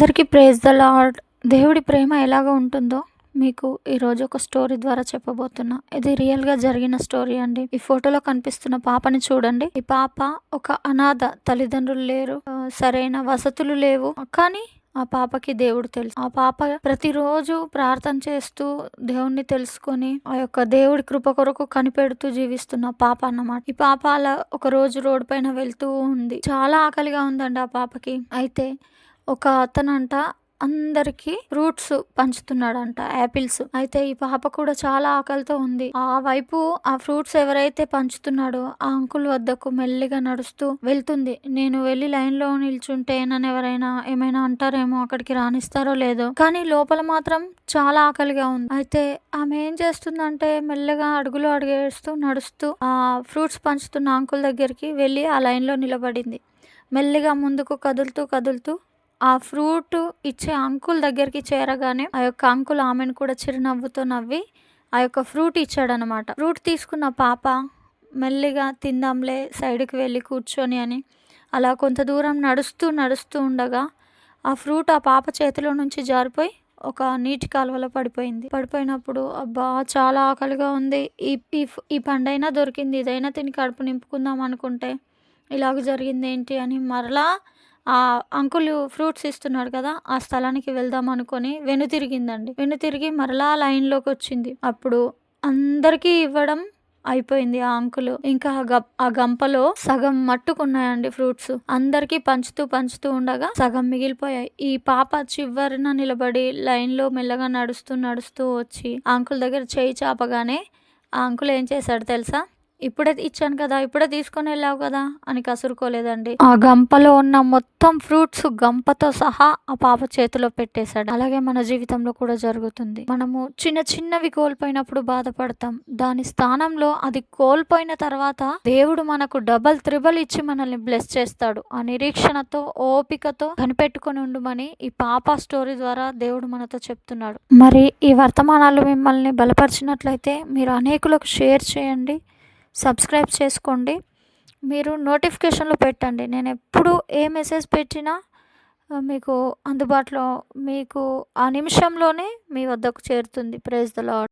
అందరికీ praise the lord. దేవుడి ప్రేమ ఎలాగ ఉంటుందో మీకు ఈరోజు ఒక స్టోరీ ద్వారా చెప్పబోతున్నా. ఇది రియల్గా జరిగిన స్టోరీ అండి. ఈ ఫోటోలో కనిపిస్తున్న పాపని చూడండి. ఈ పాప ఒక అనాథ, తల్లిదండ్రులు లేరు, సరైన వసతులు లేవు. కానీ ఆ పాపకి దేవుడు తెలుసు. ఆ పాప ప్రతిరోజు ప్రార్థన చేస్తూ దేవుణ్ణి తెలుసుకొని ఆ యొక్క దేవుడి కృప కొరకు కనిపెడుతూ జీవిస్తున్న పాప అన్నమాట. ఈ పాప అలా ఒక రోజు రోడ్డు పైన వెళ్తూ ఉంది. చాలా ఆకలిగా ఉందండి ఆ పాపకి. అయితే ఒక అతనంట అందరికి ఫ్రూట్స్ పంచుతున్నాడంట, యాపిల్స్. అయితే ఈ పాప కూడా చాలా ఆకలితో ఉంది. ఆ వైపు ఆ ఫ్రూట్స్ ఎవరైతే పంచుతున్నాడో ఆ అంకుల్ వద్దకు మెల్లిగా నడుస్తూ వెళ్తుంది. నేను వెళ్ళి లైన్ లో నిల్చుంటే నన్ను ఎవరైనా ఏమైనా అంటారేమో, అక్కడికి రానిస్తారో లేదో, కానీ లోపల మాత్రం చాలా ఆకలిగా ఉంది. అయితే ఆమె ఏం చేస్తుందంటే మెల్లగా అడుగులు అడుగేస్తూ నడుస్తూ ఆ ఫ్రూట్స్ పంచుతున్న అంకుల్ దగ్గరికి వెళ్ళి ఆ లైన్ లో నిలబడింది. మెల్లిగా ముందుకు కదులుతూ కదులుతూ ఆ ఫ్రూట్ ఇచ్చే అంకుల్ దగ్గరికి చేరగానే ఆ యొక్క అంకుల్ ఆమెను కూడా చిరునవ్వుతో నవ్వి ఆ యొక్క ఫ్రూట్ ఇచ్చాడనమాట. ఫ్రూట్ తీసుకున్న పాప మెల్లిగా తిందాంలే సైడ్కి వెళ్ళి కూర్చొని అని అలా కొంత దూరం నడుస్తూ నడుస్తూ ఉండగా ఆ ఫ్రూట్ ఆ పాప చేతిలో నుంచి జారిపోయి ఒక నీటి కాలువలో పడిపోయింది. పడిపోయినప్పుడు అబ్బా చాలా ఆకలిగా ఉంది, ఈ పండైనా దొరికింది, ఇదైనా తిని కడుపు నింపుకుందాం అనుకుంటే ఇలాగ జరిగింది ఏంటి అని మరలా ఆ అంకుల్ ఫ్రూట్స్ ఇస్తున్నాడు కదా ఆ స్థలానికి వెళ్దాం అనుకొని వెనుతిరిగిందండి. వెనుతిరిగి మరలా లైన్లోకి వచ్చింది. అప్పుడు అందరికీ ఇవ్వడం అయిపోయింది. ఆ అంకుల్ ఇంకా ఆ గంపలో సగం మట్టుకున్నాయండి ఫ్రూట్స్. అందరికీ పంచుతూ పంచుతూ ఉండగా సగం మిగిలిపోయాయి. ఈ పాప చివరిన నిలబడి లైన్ లో మెల్లగా నడుస్తూ నడుస్తూ వచ్చి ఆ అంకుల్ దగ్గర చేయి చాపగానే ఆ అంకుల్ ఏం చేశాడు తెలుసా? ఇప్పుడే ఇచ్చాను కదా, ఇప్పుడే తీసుకొని వెళ్ళావు కదా అని కసురుకోలేదండి. ఆ గంపలో ఉన్న మొత్తం ఫ్రూట్స్ గంపతో సహా ఆ పాప చేతిలో పెట్టేశాడు. అలాగే మన జీవితంలో కూడా జరుగుతుంది. మనము చిన్న చిన్నవి కోల్పోయినప్పుడు బాధపడతాం. దాని స్థానంలో అది కోల్పోయిన తర్వాత దేవుడు మనకు డబల్ త్రిబల్ ఇచ్చి మనల్ని బ్లెస్ చేస్తాడు. ఆ నిరీక్షణతో ఓపికతో కనిపెట్టుకొని ఉండమని ఈ పాప స్టోరీ ద్వారా దేవుడు మనతో చెప్తున్నాడు. మరి ఈ వర్తమానాలు మిమ్మల్ని బలపరిచినట్లయితే మీరు అనేకులకు షేర్ చేయండి, సబ్స్క్రైబ్ చేసుకోండి, మీరు నోటిఫికేషన్లు పెట్టండి. నేను ఎప్పుడు ఏ మెసేజ్ పెట్టినా మీకు అందుబాటులో, మీకు ఆ నిమిషంలోనే మీ వద్దకు చేరుతుంది. Praise the lord.